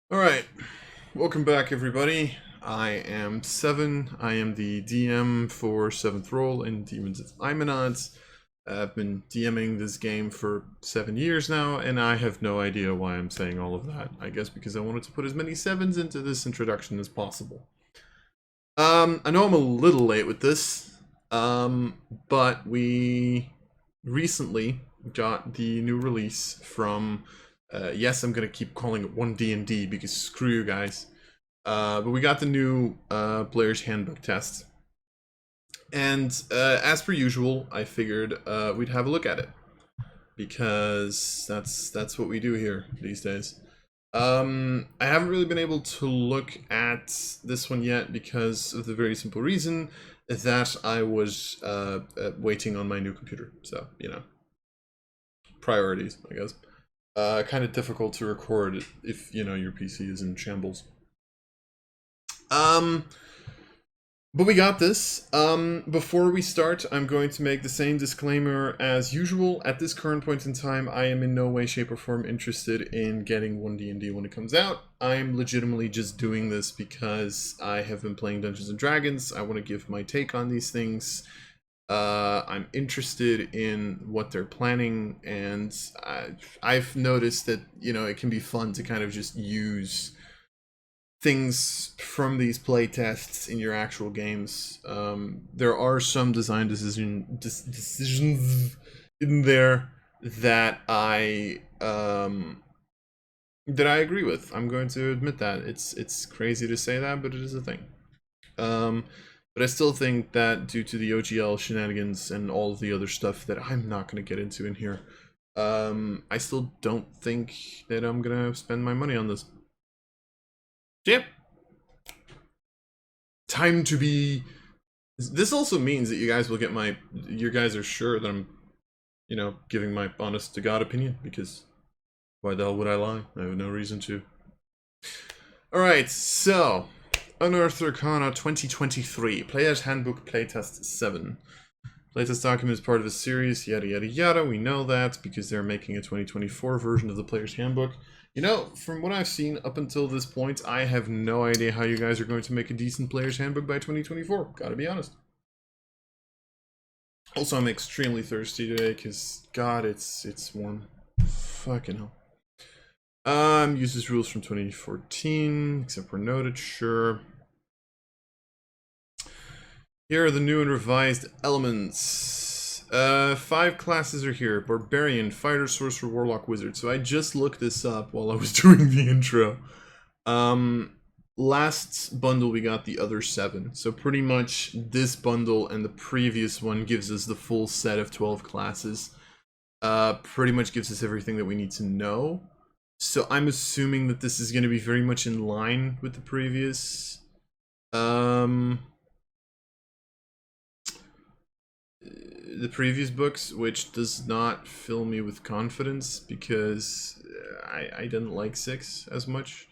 Alright, welcome back everybody. I am Seven. I am the DM for 7th Role in Demons of Imanot. I've been DMing this game for 7 years now, and I have no idea why I'm saying all of that. I guess because I wanted to put as many 7s into this introduction as possible. I know I'm a little late with this, but we recently got the new release from yes, I'm gonna keep calling it One D&D because screw you guys. But we got the new Player's Handbook test, and as per usual, I figured we'd have a look at it because that's what we do here these days. I haven't really been able to look at this one yet because of the very simple reason that I was waiting on my new computer. So priorities, I guess. Kind of difficult to record if your PC is in shambles. But we got this. Before we start, I'm going to make the same disclaimer as usual. At this current point in time, I am in no way, shape, or form interested in getting One D&D when it comes out. I'm legitimately just doing this because I have been playing Dungeons & Dragons. I want to give my take on these things. I'm interested in what they're planning, and I've noticed that, it can be fun to kind of just use things from these playtests in your actual games. There are some design decisions in there that I agree with. I'm going to admit that. It's crazy to say that, but it is a thing. But I still think that due to the OGL shenanigans and all of the other stuff that I'm not going to get into in here, I still don't think that I'm going to spend my money on this. Yep. Time to be... This also means that you guys will get you guys are sure that I'm, giving my honest to God opinion, because why the hell would I lie? I have no reason to. Alright, so... Unearthed Arcana 2023, Player's Handbook Playtest 7. Playtest document is part of a series, yada yada yada. We know that because they're making a 2024 version of the Player's Handbook. From what I've seen up until this point, I have no idea how you guys are going to make a decent Player's Handbook by 2024. Gotta be honest. Also, I'm extremely thirsty today because, God, it's warm. Fucking hell. Uses rules from 2014, except where noted, sure. Here are the new and revised elements. 5 classes are here: Barbarian, Fighter, Sorcerer, Warlock, Wizard. So I just looked this up while I was doing the intro. Last bundle we got the other 7. So pretty much this bundle and the previous one gives us the full set of 12 classes. Pretty much gives us everything that we need to know. So I'm assuming that this is going to be very much in line with the previous. The previous books, which does not fill me with confidence because I didn't like 6 as much,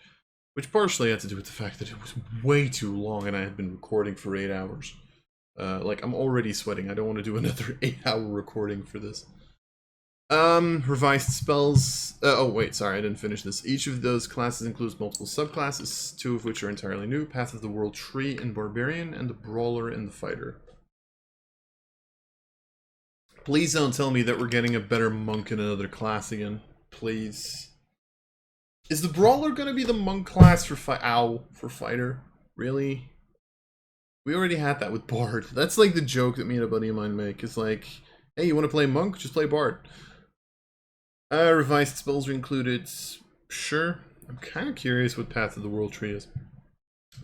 which partially had to do with the fact that it was way too long and I had been recording for 8 hours. Like, I'm already sweating. I don't want to do another 8-hour recording for this. Revised spells. Oh wait, sorry, I didn't finish this. Each of those classes includes multiple subclasses, 2 of which are entirely new: Path of the World Tree in Barbarian and the Brawler in the Fighter. Please don't tell me that we're getting a better monk in another class again. Please. Is the Brawler gonna be the monk class for Fighter? Really? We already had that with Bard. That's like the joke that me and a buddy of mine make. It's like, hey, you want to play monk? Just play Bard. Revised spells are included. Sure. I'm kind of curious what Path of the World Tree is.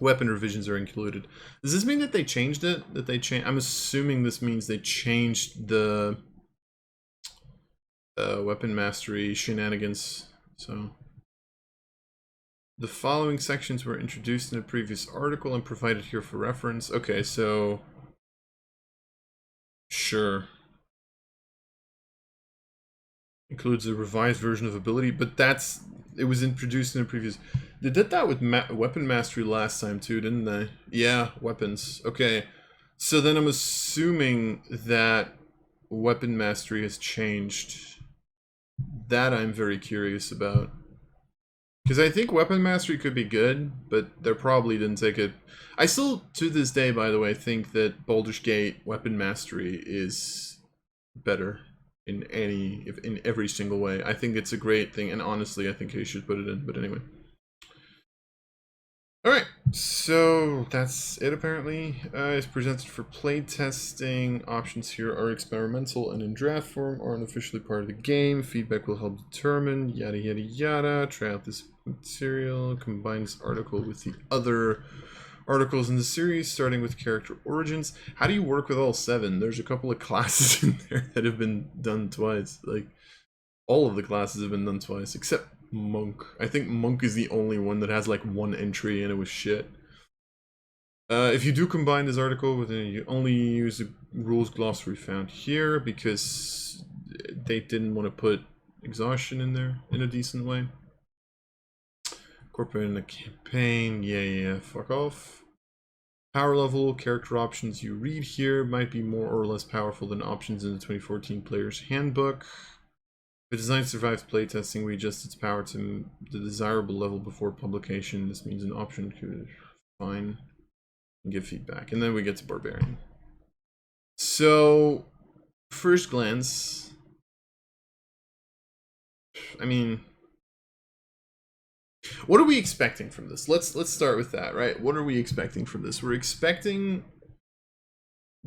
Weapon revisions are included. Does this mean that they changed it? I'm assuming this means they changed the weapon mastery shenanigans. So the following sections were introduced in a previous article and provided here for reference. Okay, so sure. Includes a revised version of ability, but it was introduced in a previous. They did that with weapon mastery last time too, didn't they? Yeah, weapons. Okay, so then I'm assuming that weapon mastery has changed. That I'm very curious about. Because I think weapon mastery could be good, but they probably didn't take it. I still, to this day, by the way, think that Baldur's Gate weapon mastery is better in every single way. I think it's a great thing, and honestly, I think you should put it in. But anyway. Alright, so that's it apparently. It's presented for playtesting. Options here are experimental and in draft form, are unofficially part of the game. Feedback will help determine, yada yada yada. Try out this material, combine this article with the other articles in the series, starting with character origins. How do you work with all 7? There's a couple of classes in there that have been done twice. Like, all of the classes have been done twice, except Monk. I think Monk is the only one that has like 1 entry and it was shit. If you do combine this article with it, you only use the rules glossary found here because they didn't want to put exhaustion in there in a decent way. Incorporating the campaign, yeah, fuck off. Power level, character options you read here might be more or less powerful than options in the 2014 Player's Handbook. If the design survives playtesting, we adjust its power to the desirable level before publication. This means an option could fine and give feedback. And then we get to Barbarian. So, first glance, I mean, what are we expecting from this? Let's start with that, right? What are we expecting from this? We're expecting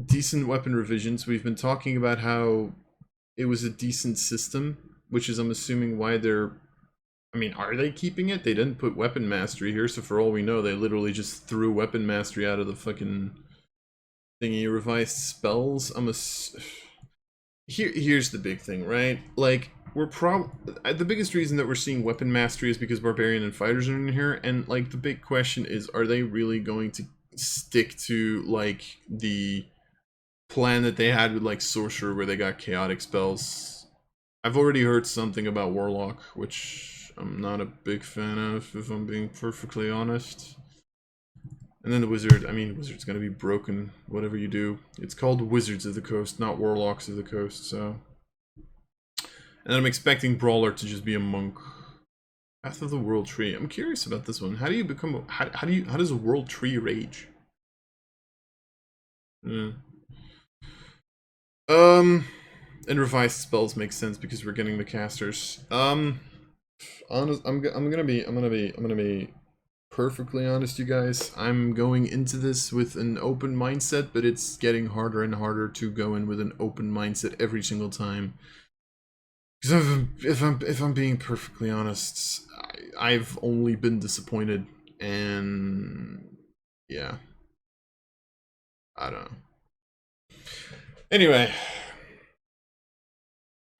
decent weapon revisions. We've been talking about how it was a decent system, which is, I'm assuming, why they're... I mean, are they keeping it? They didn't put weapon mastery here, so for all we know, they literally just threw weapon mastery out of the fucking thingy. Revised spells. Here's the big thing, right? Like, the biggest reason that we're seeing weapon mastery is because barbarian and fighters are in here, and like the big question is, are they really going to stick to like the plan that they had with like sorcerer, where they got chaotic spells? I've already heard something about warlock, which I'm not a big fan of, if I'm being perfectly honest. And then the wizard, I mean, wizard's gonna be broken, whatever you do. It's called Wizards of the Coast, not Warlocks of the Coast, so. And I'm expecting Brawler to just be a monk. Path of the World Tree. I'm curious about this one. How do you become, how does a World Tree rage? And revised spells make sense because we're getting the casters. I'm gonna be perfectly honest, you guys. I'm going into this with an open mindset, but it's getting harder and harder to go in with an open mindset every single time. Because if I'm being perfectly honest, I've only been disappointed, and yeah, I don't know. Anyway,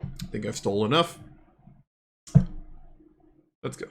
I think I've stolen enough. Let's go.